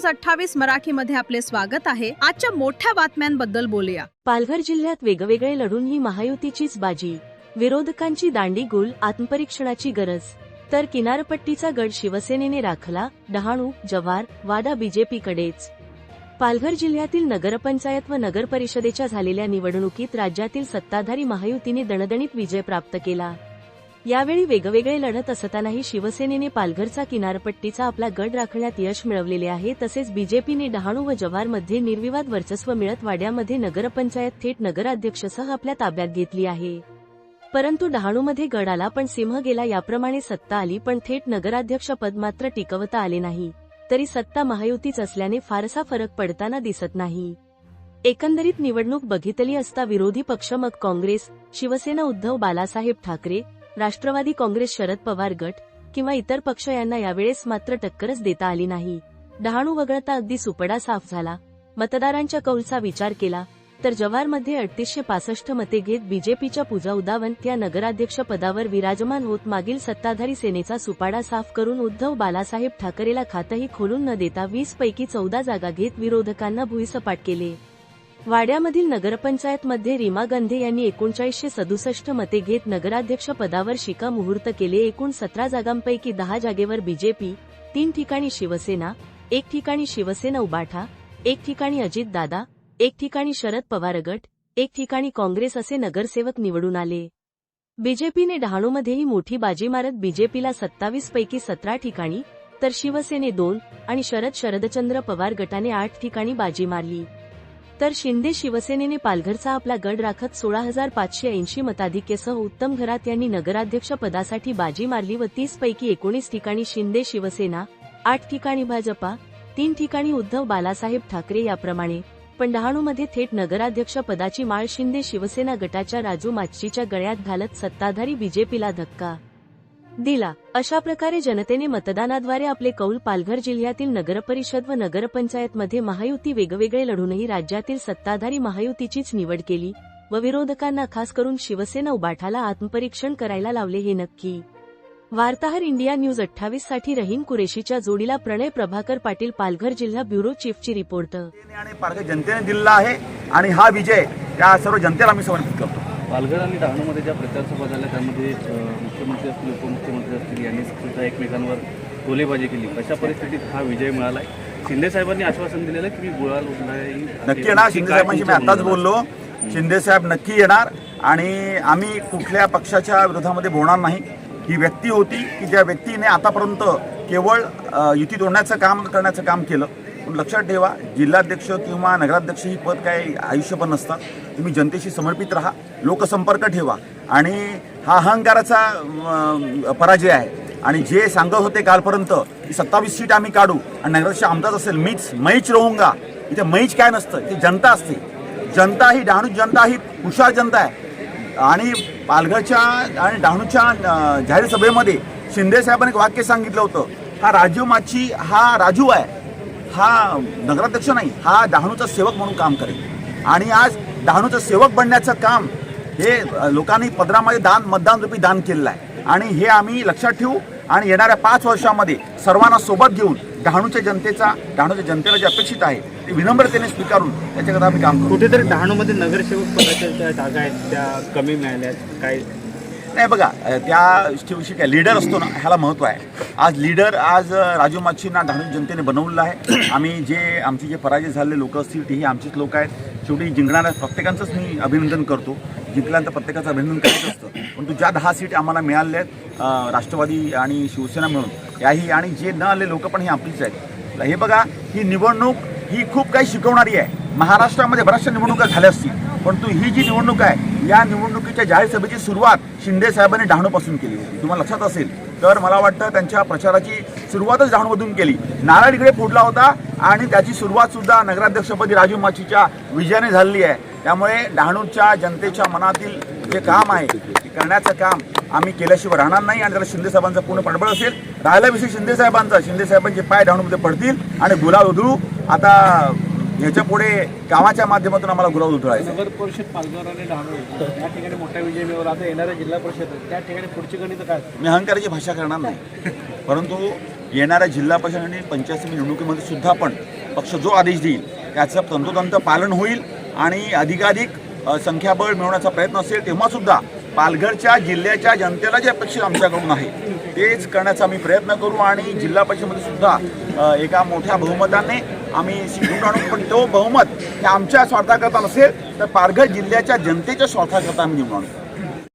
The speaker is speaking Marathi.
न्यूज 28 मराठीमध्ये आपले स्वागत आहे। आजच्या मोठ्या बातम्यांबद्दल बोलूया। पालघर जिल्ह्यात वेगवेगळे लढून ही महायुतीचीच बाजी। विरोधकांची दांडी गुल, आत्मपरीक्षणाची गरज। तर किनारपट्टीचा गड शिवसेनेने राखला, डहाणू जव्हार वादा बीजेपीकडेच। पालघर जिल्ह्यातील नगरपंचायत व नगरपरिषदेच्या झालेल्या निवडणुकीत राज्यातील सत्ताधारी महायुतीने दणदणीत विजय प्राप्त केला। यावेळी वेगवेगळे लढत असतानाही शिवसेनेने पालघरचा किनारपट्टीचा आपला गड राखण्यात यश मिळवलेले आहे। तसेच बीजेपीने डहाणू व जव्हारमध्ये निर्विवाद वर्चस्व मिळत वाड्यामध्ये नगरपंचायत थेट नगराध्यक्षसह आपल्या ताब्यात घेतली आहे। परंतु डहाणूमध्ये गड आला पण सिंह गेला, याप्रमाणे सत्ता आली पण थेट नगराध्यक्ष पद मात्र टिकवता आले नाही। तरी सत्ता महायुतीच असल्याने फारसा फरक पडताना दिसत नाही। एकंदरीत निवडणूक बघितली असता विरोधी पक्ष मग काँग्रेस, शिवसेना उद्धव बाळासाहेब ठाकरे, राष्ट्रवादी काँग्रेस शरद पवार गट किंवा इतर पक्ष यांना यावेळेस मात्र टक्करच देता आली नाही। डहाणू वगळता अगदी सुपडा साफ झाला। मतदारांच्या कौलचा विचार केला तर जव्हारमध्ये 3865 मते घेत बीजेपीच्या पूजा उदावंत या नगराध्यक्ष पदावर विराजमान होत मागील सत्ताधारी सेनेचा सुपाडा साफ करून उद्धव बाळासाहेब ठाकरेला खातही खोलून न देता 20 पैकी 14 जागा घेत विरोधकांना भुईसपाट केले। वाड्यामधील नगरपंचायतमध्ये रीमा गांधी यांनी 3967 मते घेत नगराध्यक्ष पदावर शिक्कामोर्तब केले। एकूण 17 जागांपैकी 10 जागेवर बीजेपी, 3 ठिकाणी शिवसेना, 1 ठिकाणी शिवसेना उबाठा, 1 ठिकाणी अजितदादा, 1 ठिकाणी शरद पवार गट, 1 ठिकाणी काँग्रेस असे नगरसेवक निवडून आले। बीजेपीने डहाणूमध्येही मोठी बाजी मारत बीजेपीला 27 पैकी 17 ठिकाणी तर शिवसेने 2 आणि शरदचंद्र पवार गटाने 8 ठिकाणी बाजी मारली। तर शिंदे शिवसेनेने पालघरचा आपला गड राखत 16580 मताधिक्यासह उत्तम घरात यांनी नगराध्यक्ष पदासाठी बाजी मारली व 30 पैकी 19 ठिकाणी शिंदे शिवसेना, 8 ठिकाणी भाजपा, 3 ठिकाणी उद्धव बाळासाहेब ठाकरे याप्रमाणे। पण डहाणूमध्ये थेट नगराध्यक्ष पदाची माळ शिंदे शिवसेना गटाच्या राजू माचीच्या गळ्यात घालत सत्ताधारी बीजेपीला धक्का दिला। अशा प्रकारे जनतेने मतदानाद्वारे आपले कौल पालघर जिल्ह्यातील नगरपरिषद व नगरपंचायतमध्ये महायुती वेगवेगळे लढूनही राज्यातील सत्ताधारी महायुतीचीच निवड केली व विरोधकांना खास करून शिवसेना उबाठाला आत्मपरीक्षण करायला लावले हे नक्की। वार्ताहर इंडिया न्यूज 28 साठी रहीम कुरेशीच्या जोडीला प्रणय प्रभाकर पाटील, पालघर जिल्हा ब्युरो चीफची रिपोर्ट। आणि पालघर जनतेने दिलेला आहे आणि हा विजय त्या सर्व जनतेला मी समर्पित करतो। पालघर आणि डहाणूमध्ये ज्या प्रचारसभा झाल्या त्यामध्ये मुख्यमंत्री असतील, उपमुख्यमंत्री असतील यांनी सुद्धा एकमेकांवर गोळीबाजी केली। अशा परिस्थितीत हा विजय मिळाला आहे। शिंदे साहेबांनी आश्वासन दिलेलं की मी गुलाल उडणार नक्की येणार। शिंदे साहेबांशी मी आताच बोललो, शिंदे साहेब नक्की येणार आणि आम्ही कुठल्या पक्षाच्या विरोधामध्ये बोलणार नाही। ही व्यक्ती होती की ज्या व्यक्तीने आतापर्यंत केवळ युती तोडण्याचं काम केलं। पण लक्षात ठेवा, जिल्हाध्यक्ष किंवा नगराध्यक्ष ही पद काही आयुष्यभर नसतात। तुम्ही जनतेशी समर्पित राहा, लोकसंपर्क ठेवा आणि हा अहंकाराचा पराजय आहे। आणि जे सांगत होते कालपर्यंत की 27 सीट आम्ही काढू आणि नगराध्यक्ष आमचाच असेल, मीच राहूंगा, इथे मैच काय नसतं, इथे जनता असते। जनता ही डहाणू जनता ही हुशार जनता आहे आणि पालघरच्या आणि डहाणूच्या जाहीर सभेमध्ये शिंदे साहेबांनी एक वाक्य सांगितलं होतं, हा राजू माची हा राजू आहे, हा नगराध्यक्ष नाही, हा डहाणूचा सेवक म्हणून काम करेल। आणि आज डहाणूचं सेवक बनण्याचं काम हे लोकांनी पदरामध्ये मतदान रूपी दान केलेलं आहे आणि हे आम्ही लक्षात ठेवू आणि येणाऱ्या 5 वर्षांमध्ये सर्वांना सोबत घेऊन डहाणूच्या जनतेला जे अपेक्षित आहे ते विनम्रतेने स्वीकारून त्याच्याकरता आम्ही काम करू। कुठेतरी डहाणूमध्ये नगरसेवक पदाच्या ज्या जागा आहेत त्या कमी मिळाल्यात काय नाही बघा, त्या काय लीडर असतो ना, ह्याला महत्त्व आहे। आज राजू माचींना डहाणू जनतेने बनवलेलं आहे। आमचे जे पराजय झालेले लोक असतील तेही आमचेच लोक आहेत। शेवटी जिंकणाऱ्या प्रत्येकांचंच मी अभिनंदन करतो, जिंकल्यानंतर प्रत्येकाचं अभिनंदन करायचं असतं। परंतु ज्या 10 सीट आम्हाला मिळाल्या आहेत राष्ट्रवादी आणि शिवसेना मिळून याही, आणि जे न आले लोक पण हे आपलीच आहेत। हे बघा, ही निवडणूक ही खूप काही शिकवणारी आहे। महाराष्ट्रामध्ये बऱ्याचशा निवडणुका झाल्या असतील, परंतु ही जी निवडणूक आहे या निवडणुकीच्या जाहीर सभेची सुरुवात शिंदे साहेबांनी डहाणूपासून केली होती। तुम्हाला लक्षात असेल तर मला वाटतं त्यांच्या प्रचाराची सुरुवातच डहाणूमधून केली। नारळ इकडे फोडला होता आणि त्याची सुरुवात सुद्धा नगराध्यक्षपदी राजू माचीच्या विजयाने झालेली आहे। त्यामुळे डहाणूच्या जनतेच्या मनातील जे काम आहे ते करण्याचं काम आम्ही केल्याशिवाय राहणार नाही आणि त्याला शिंदे साहेबांचा पूर्ण पाठबळ असेल। राहिला विषय शिंदे साहेबांचे पाय डहाणूमध्ये पडतील आणि गुलाल उधळू। आता याच्या पुढे गावाच्या माध्यमातून आम्हाला गुलाल उधळायचं। नगर परिषद पालघर आणि डहाणू या ठिकाणी मोठा विजय मिळवला, आता येणाऱ्या जिल्हा परिषद त्या ठिकाणी पुढची गणित काय? मी अहंकाराची भाषा करणार नाही, परंतु येणाऱ्या जिल्हा परिषद आणि पंचायत समिती निवडणुकीमध्ये सुद्धा पण पक्ष जो आदेश देईल त्याचं तंतोतंत पालन होईल आणि अधिकाधिक संख्याबळ मिळवण्याचा प्रयत्न असेल तेव्हा सुद्धा पालघरच्या जिल्ह्याच्या जनतेला जे अपेक्षा आमच्याकडून आहे तेच करण्याचा आम्ही प्रयत्न करू आणि जिल्हा परिषदेमध्ये सुद्धा एका मोठ्या बहुमताने आम्ही निवडून आणू. पण तो बहुमत हे आमच्या स्वार्थाकरता नसेल तर पालघर जिल्ह्याच्या जनतेच्या स्वार्थाकरता आम्ही निवडून आणू.